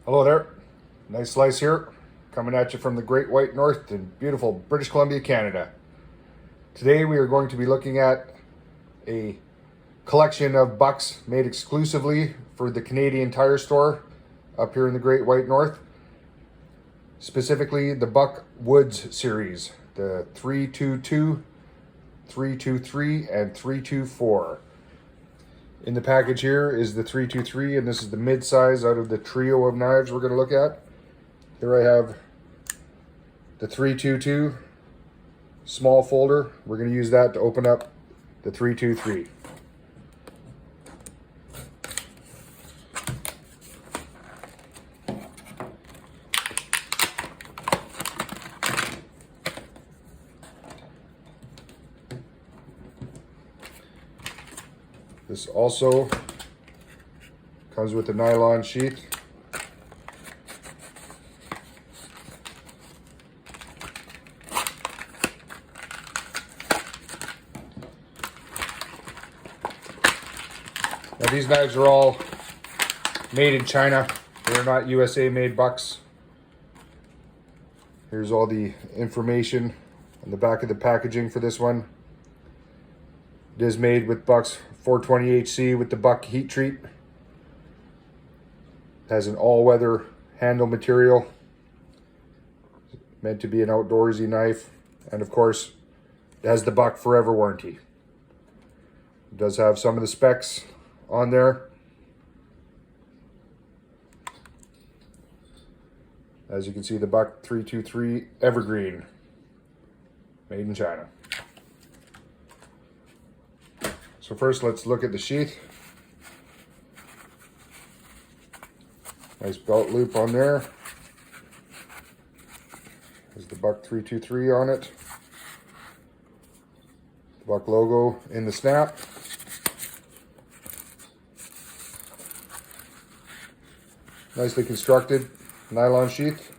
Hello there. Nice slice here, coming at you from the Great White North in beautiful British Columbia, Canada. Today we are going to be looking at a collection of bucks made exclusively for the Canadian Tire Store up here in the Great White North. Specifically the Buck Woods series, the 322, 323, and 324. In the package here is the 323, and this is the mid-size out of the trio of knives we're going to look at. Here I have the 322 small folder. We're going to use that to open up the 323. This also comes with a nylon sheath. Now these knives are all made in China. They're not USA made bucks. Here's all the information on the back of the packaging for this one. It is made with bucks 420HC with the buck heat treat. It has an all-weather handle material. Meant to be an outdoorsy knife. And of course, it has the buck forever warranty. It does have some of the specs on there. As you can see, the Buck 323 Evergreen, made in China. So first, let's look at the sheath. Nice belt loop on there. There's the Buck 323 on it. The Buck logo in the snap. Nicely constructed nylon sheath.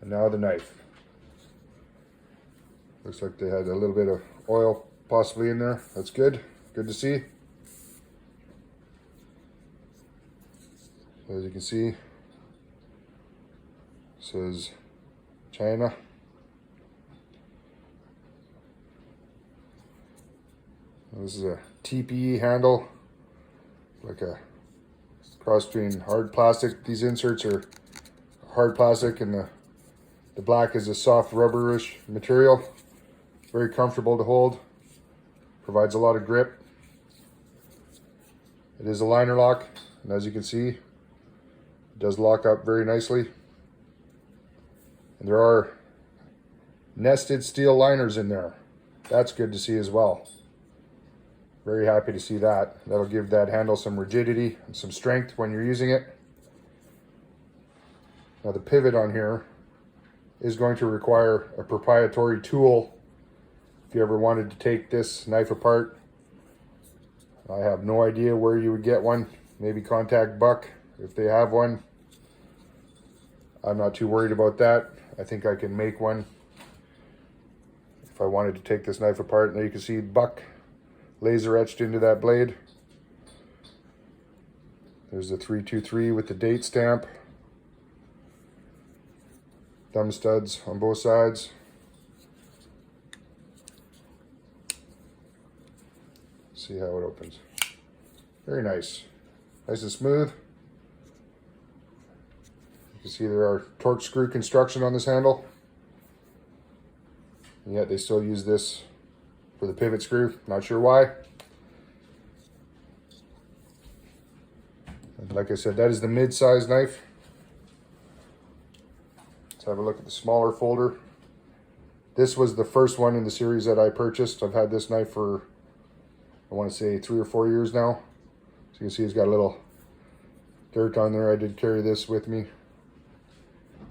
And now the knife. Looks like they had a little bit of oil possibly in there. That's good. Good to see. So as you can see, it says China. This is a TPE handle, like a cross between hard plastic. These inserts are hard plastic, and the black is a soft rubberish material. Very comfortable to hold, provides a lot of grip. It is a liner lock, and as you can see, it does lock up very nicely. And there are nested steel liners in there. That's good to see as well. Very happy to see that. That'll give that handle some rigidity and some strength when you're using it. Now the pivot on here is going to require a proprietary tool. If you ever wanted to take this knife apart, I have no idea where you would get one. Maybe contact Buck if they have one. I'm not too worried about that. I think I can make one if I wanted to take this knife apart. Now you can see Buck laser etched into that blade. There's the 323 with the date stamp. Thumb studs on both sides. See how it opens. Very nice. Nice and smooth. You can see there are torque screw construction on this handle. And yet they still use this for the pivot screw. Not sure why. And like I said, that is the mid-size knife. Let's have a look at the smaller folder. This was the first one in the series that I purchased. I've had this knife for, I want to say, 3 or 4 years now. So you can see it's got a little dirt on there. I did carry this with me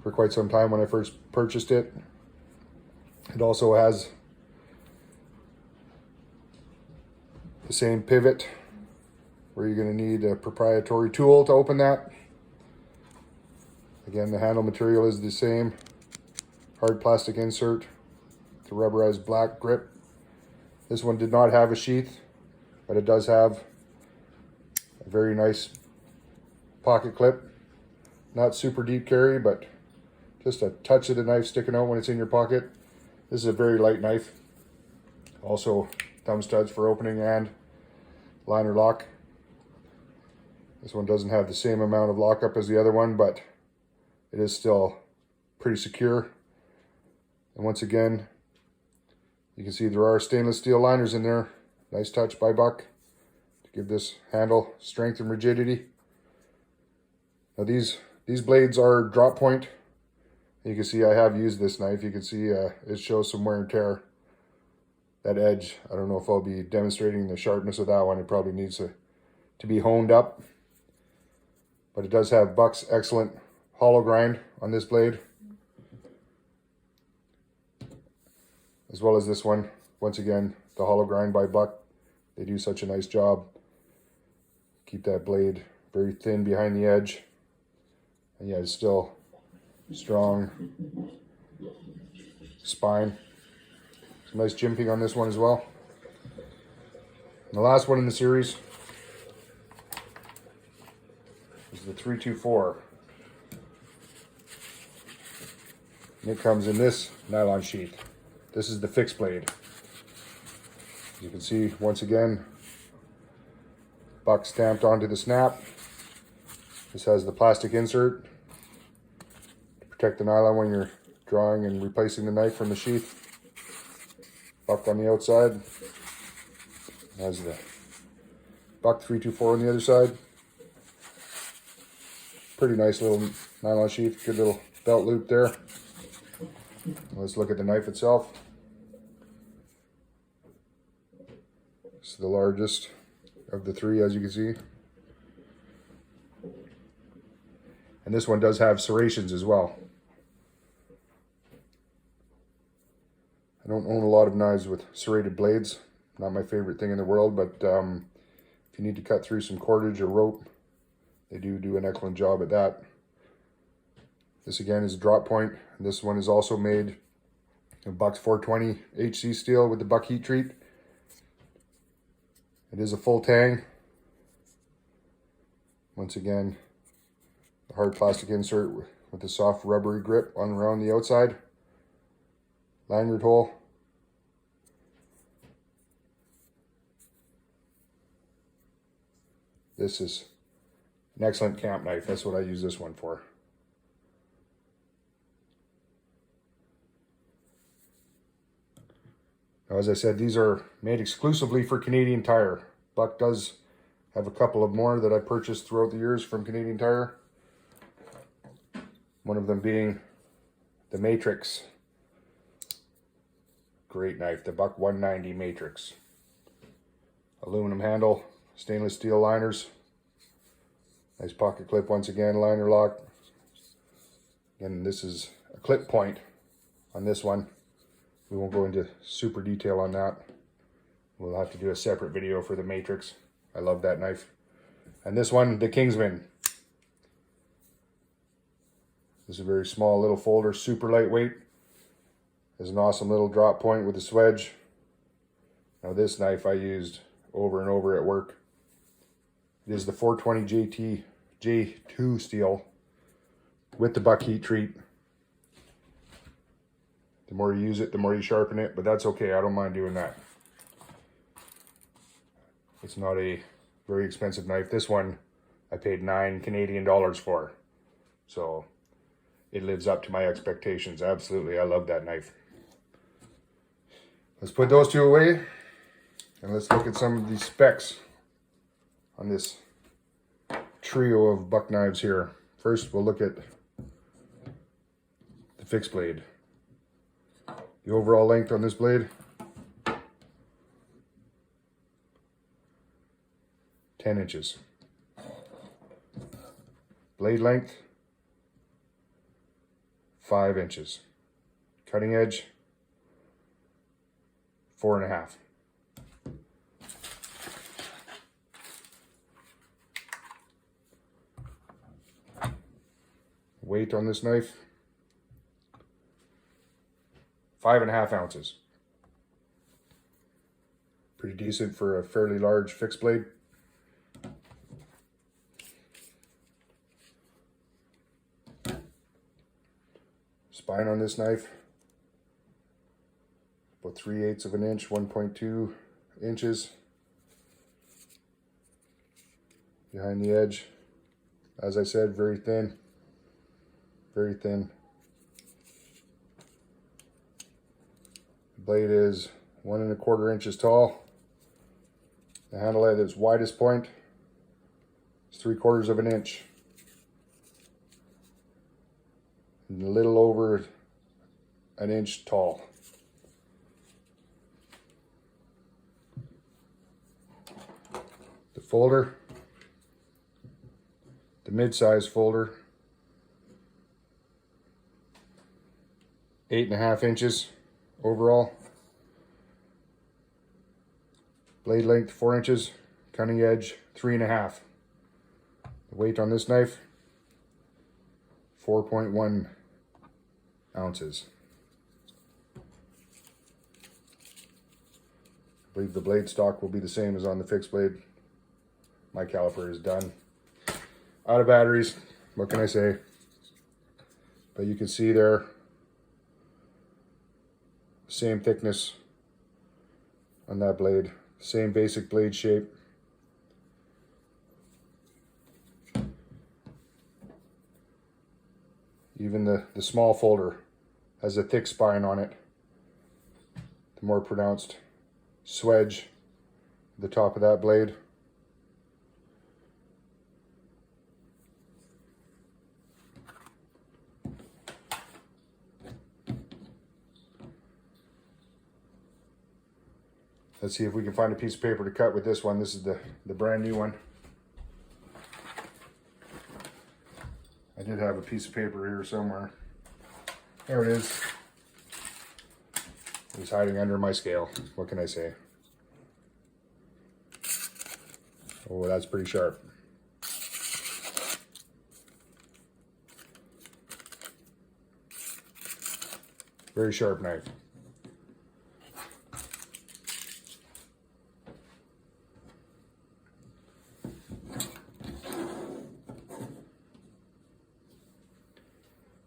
for quite some time when I first purchased it. It also has the same pivot where you're going to need a proprietary tool to open that. Again, the handle material is the same. Hard plastic insert, the rubberized black grip. This one did not have a sheath, but it does have A very nice pocket clip. Not super deep carry, but just a touch of the knife sticking out when it's in your pocket. This is a very light knife. Also thumb studs for opening and liner lock. This one doesn't have the same amount of lockup as the other one, but it is still pretty secure. And once again, you can see there are stainless steel liners in there. Nice touch by Buck to give this handle strength and rigidity. Now these blades are drop point. You can see I have used this knife. You can see it shows some wear and tear. That edge, I don't know if I'll be demonstrating the sharpness of that one. It probably needs to be honed up. But it does have Buck's excellent hollow grind on this blade, as well as this one. Once again, the hollow grind by Buck. They do such a nice job. Keep that blade very thin behind the edge. And yeah, it's still strong spine. Some nice jimping on this one as well. And the last one in the series is the 324. And it comes in this nylon sheath. This is the fixed blade. You can see once again, Buck stamped onto the snap. This has the plastic insert to protect the nylon when you're drawing and replacing the knife from the sheath. Buck on the outside. Has the Buck 324 on the other side. Pretty nice little nylon sheath. Good little belt loop there. Let's look at the knife itself. It's the largest of the three, as you can see. And this one does have serrations as well. I don't own a lot of knives with serrated blades. Not my favorite thing in the world, but if you need to cut through some cordage or rope, they do an excellent job at that. This again is a drop point. This one is also made of Buck's 420 HC steel with the Buck heat treat. It is a full tang. Once again, the hard plastic insert with the soft rubbery grip on around the outside. Lanyard hole. This is an excellent camp knife. That's what I use this one for. Now, as I said, these are made exclusively for Canadian Tire. Buck does have a couple of more that I purchased throughout the years from Canadian Tire. One of them being the Matrix. Great knife, the Buck 190 Matrix. Aluminum handle, stainless steel liners. Nice pocket clip once again, liner lock. And this is a clip point on this one. We won't go into super detail on that. We'll have to do a separate video for the Matrix. I love that knife. And this one, the Kingsman. This is a very small little folder, super lightweight. There's an awesome little drop point with a swedge. Now this knife I used over and over at work. It is the 420 J2 steel with the Buck heat treat. The more you use it, the more you sharpen it, but that's okay. I don't mind doing that. It's not a very expensive knife. This one I paid $9 Canadian for. So it lives up to my expectations. Absolutely, I love that knife. Let's put those two away and let's look at some of the specs on this trio of Buck knives here. First, we'll look at the fixed blade. The overall length on this blade, 10 inches. Blade length, 5 inches. Cutting edge, 4.5. Weight on this knife, 5.5 ounces. Pretty decent for a fairly large fixed blade. spine on this knife. About 3/8 of an inch, 1.2 inches behind the edge. As I said, very thin, very thin. The blade is 1 1/4 inches tall. The handle at its widest point is 3/4 of an inch. And a little over an inch tall. The folder, the mid-size folder, 8.5 inches overall. Blade length 4 inches, cutting edge 3.5. The weight on this knife, 4.1 ounces. I believe the blade stock will be the same as on the fixed blade. My caliper is done. Out of batteries, what can I say? But you can see there, same thickness on that blade, same basic blade shape. Even the small folder has a thick spine on it. The more pronounced swedge at the top of that blade. Let's see if we can find a piece of paper to cut with this one. This is the brand new one. I did have a piece of paper here somewhere. There it is. It was hiding under my scale. What can I say? Oh, that's pretty sharp. Very sharp knife.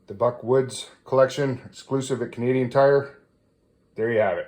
The Buck Woods collection, exclusive at Canadian Tire. There you have it.